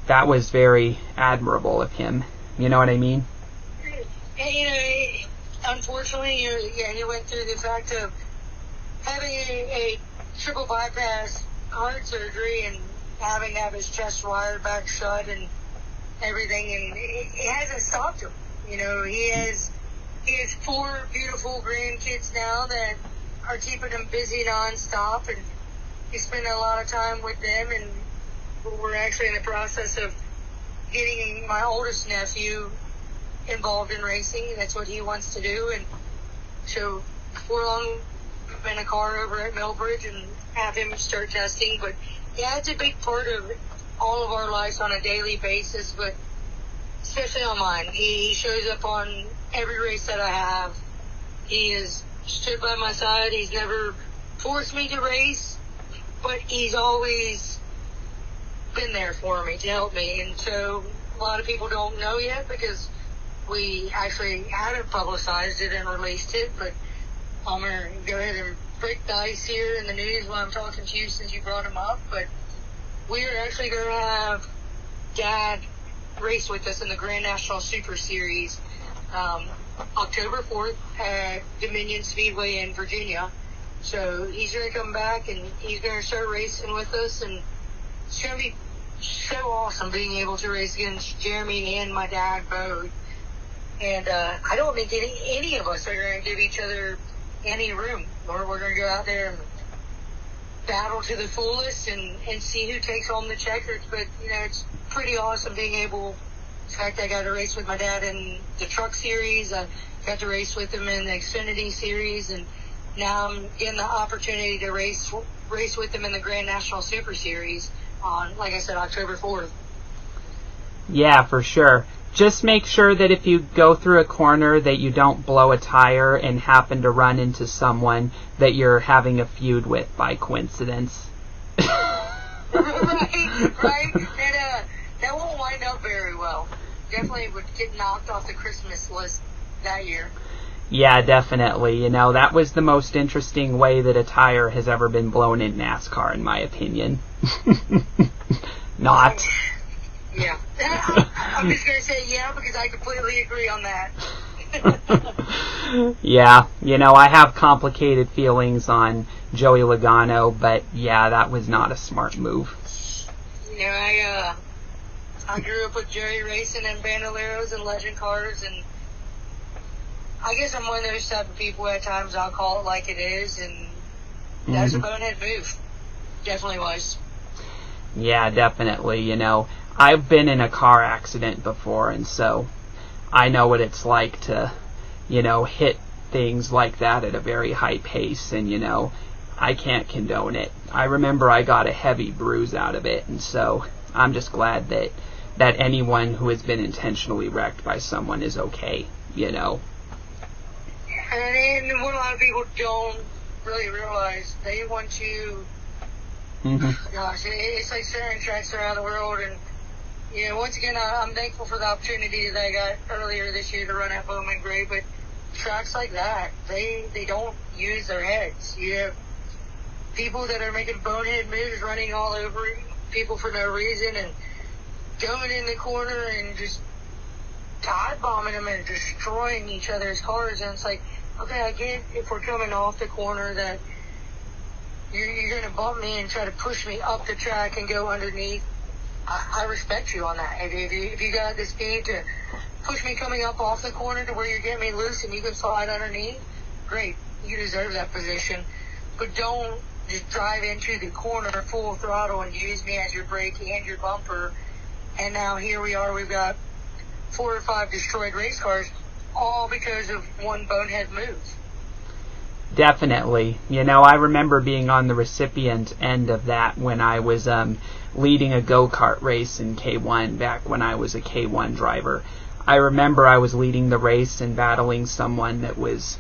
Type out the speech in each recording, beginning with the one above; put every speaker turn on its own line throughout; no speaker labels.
that was very admirable of him. You know what I mean?
And, unfortunately, he went through the fact of having a triple bypass heart surgery and having to have his chest wired back shut and everything, and it hasn't stopped him. He has 4 beautiful grandkids now that are keeping him busy nonstop, and he's spending a lot of time with them, and we're actually in the process of getting my oldest nephew involved in racing. That's what he wants to do, and so we're in a car over at Millbridge and have him start testing. But yeah, it's a big part of all of our lives on a daily basis, but especially on mine. He shows up on every race that I have. He has stood by my side. He's never forced me to race, but he's always been there for me to help me. And so a lot of people don't know yet because we actually hadn't publicized it and released it, but I'm going to go ahead and break the ice here in the news while I'm talking to you since you brought him up. But we are actually going to have Dad race with us in the Grand National Super Series October 4th at Dominion Speedway in Virginia. So he's going to come back and he's going to start racing with us, and it's going to be so awesome being able to race against Jeremy and my dad both. And I don't think any of us are going to give each other any room, or we're going to go out there and battle to the fullest and see who takes home the checkers. But, it's pretty awesome being able, in fact, I got to race with my dad in the Truck Series. I got to race with him in the Xfinity Series, and now I'm getting the opportunity to race with him in the Grand National Super Series on, like I said, October 4th.
Yeah, for sure. Just make sure that if you go through a corner that you don't blow a tire and happen to run into someone that you're having a feud with by coincidence.
right. That won't wind up very well. Definitely would get knocked off the Christmas list that year.
Yeah, definitely. That was the most interesting way that a tire has ever been blown in NASCAR, in my opinion. Not.
Yeah. I'm just going to say yeah because I completely agree on that.
Yeah. I have complicated feelings on Joey Logano, but yeah, that was not a smart move.
I grew up with Jerry racing in Bandoleros and legend cars, and I guess I'm one of those type of people at times I'll call it like it is, and that's a bonehead move. Definitely was.
Yeah, definitely. I've been in a car accident before, and so I know what it's like to, hit things like that at a very high pace, and, I can't condone it. I remember I got a heavy bruise out of it, and so I'm just glad that anyone who has been intentionally wrecked by someone is okay,
And what a lot of people don't really realize, they want to, gosh, it's like certain tracks around the world, and once again, I'm thankful for the opportunity that I got earlier this year to run at Bowman Gray, but tracks like that, they don't use their heads. You have people that are making bonehead moves, running all over people for no reason, and going in the corner and just dive bombing them and destroying each other's cars. And it's like, okay, I get if we're coming off the corner that you're going to bump me and try to push me up the track and go underneath. I respect you on that. If you got the speed to push me coming up off the corner to where you're getting me loose and you can slide underneath, great. You deserve that position. But don't just drive into the corner full throttle and use me as your brake and your bumper. And now here we are, we've got 4 or 5 destroyed race cars, all because of one bonehead move.
Definitely. I remember being on the recipient end of that when I was leading a go-kart race in K1 back when I was a K1 driver. I remember I was leading the race and battling someone that was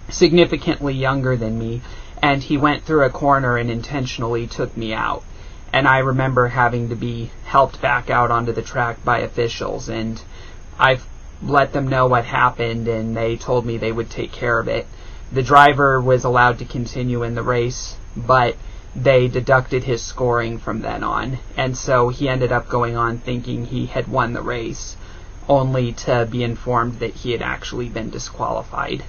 significantly younger than me, and he went through a corner and intentionally took me out. And I remember having to be helped back out onto the track by officials, and I've let them know what happened, and they told me they would take care of it. The driver was allowed to continue in the race, but they deducted his scoring from then on. And so he ended up going on thinking he had won the race, only to be informed that he had actually been disqualified.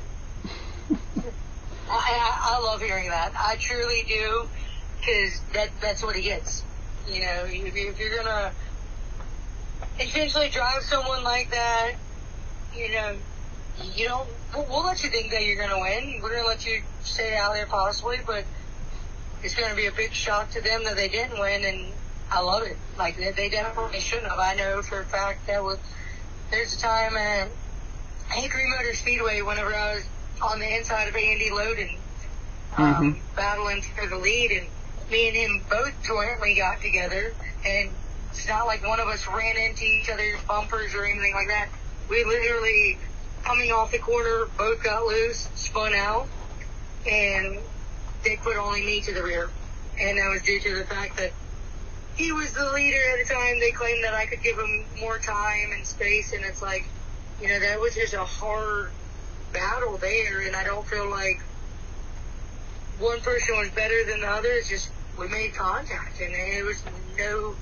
I love hearing that. I truly do, because that's what he gets. You know, if you're going to intentionally drive someone like that, you know, we'll let you think that you're going to win. We're going to let you stay out there possibly, but it's going to be a big shock to them that they didn't win, and I love it. Like, they definitely shouldn't have. I know for a fact there's a time at Hickory Motor Speedway whenever I was on the inside of Andy Loden, battling for the lead, and me and him both jointly got together, and it's not like one of us ran into each other's bumpers or anything like that. We literally, coming off the corner, both got loose, spun out, and they put only me to the rear. And that was due to the fact that he was the leader at the time. They claimed that I could give him more time and space, and it's like, you know, that was just a hard battle there, and I don't feel like one person was better than the other. It's just we made contact, and it was no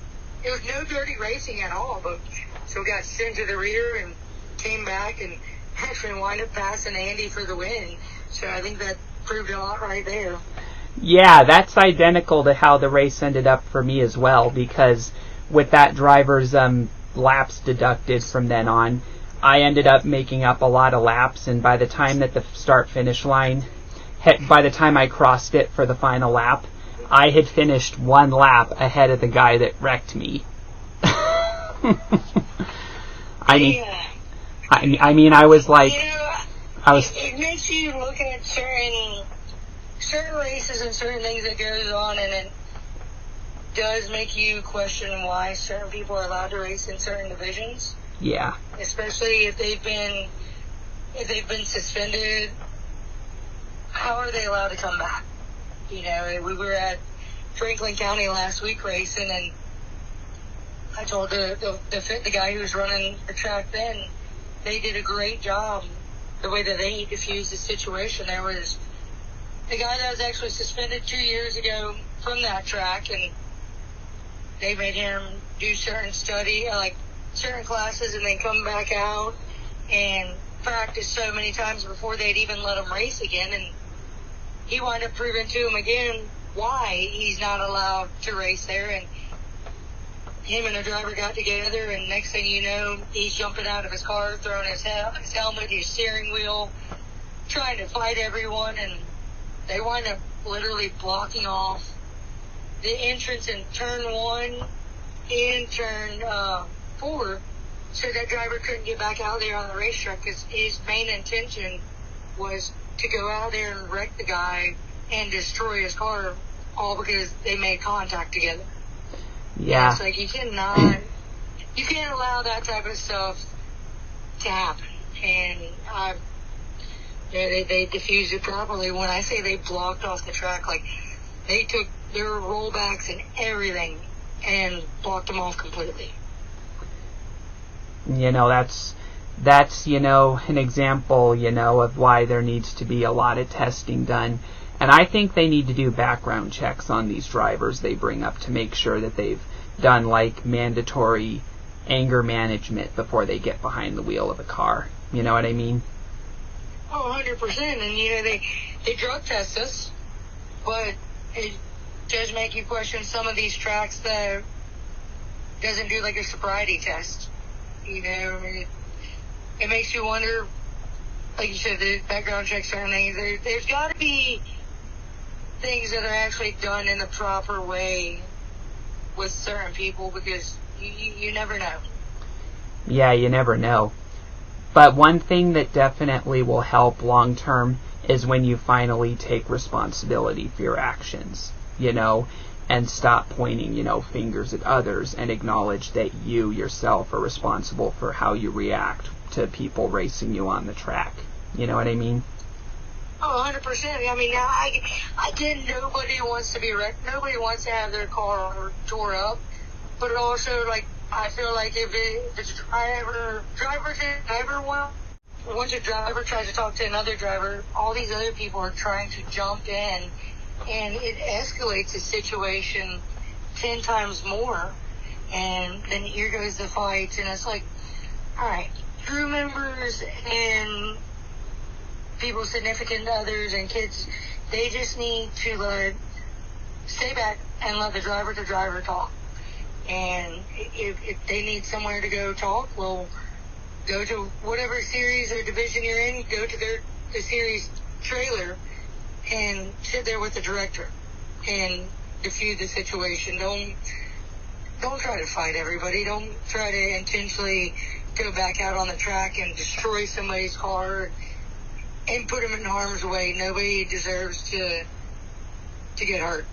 dirty racing at all. But so we got sent to the rear and came back and actually wound up passing Andy for the win. So I think that proved a lot right there.
Yeah, that's identical to how the race ended up for me as well, because with that driver's laps deducted from then on, I ended up making up a lot of laps, and by the time that the start-finish line, by the time I crossed it for the final lap, I had finished one lap ahead of the guy that wrecked me. I mean, I was like,
you know, It makes you look at certain races and certain things that goes on, and it does make you question why certain people are allowed to race in certain divisions.
Yeah.
Especially if they've been suspended. How are they allowed to come back? You know, we were at Franklin County last week racing, and I told the guy who was running the track then, they did a great job the way that they diffused the situation. There was the guy that was actually suspended 2 years ago from that track, and they made him do certain certain classes and then come back out and practice so many times before they'd even let him race again. And he wound up proving to him again why he's not allowed to race there. And him and the driver got together, and next thing you know, he's jumping out of his car, throwing his helmet, his steering wheel, trying to fight everyone. And they wind up literally blocking off the entrance in turn 1 and turn 4, so that driver couldn't get back out there on the racetrack, because his main intention was to go out there and wreck the guy and destroy his car, all because they made contact together.
Yeah.
It's like you can't allow that type of stuff to happen. And they diffused it properly. When I say they blocked off the track, like they took their rollbacks and everything and blocked them off completely.
You know, that's you know, an example, you know, of why there needs to be a lot of testing done. And I think they need to do background checks on these drivers they bring up to make sure that they've done, like, mandatory anger management before they get behind the wheel of a car. You know what I mean?
Oh, 100%. And, you know, they drug test us, but it does make you question some of these tracks that doesn't do, like, a sobriety test. You know, it makes you wonder, like you said, the background checks, certain things. There's got to be things that are actually done in the proper way with certain people, because you never know.
Yeah, you never know. But one thing that definitely will help long term is when you finally take responsibility for your actions, you know, and stop pointing, you know, fingers at others, and acknowledge that you yourself are responsible for how you react to people racing you on the track. You know what I mean?
Oh, 100%. I mean, I get nobody wants to be wrecked. Nobody wants to have their car tore up. But also, like, I feel like if once a driver tries to talk to another driver, all these other people are trying to jump in and it escalates the situation 10 times more, and then here goes the fights, and it's like, all right, crew members and people's significant others and kids, they just need to stay back and let the driver talk. And if they need somewhere to go talk, well, go to whatever series or division you're in, go to the series trailer and sit there with the director and diffuse the situation. Don't try to fight everybody. Don't try to intentionally go back out on the track and destroy somebody's car and put them in harm's way. Nobody deserves to get hurt.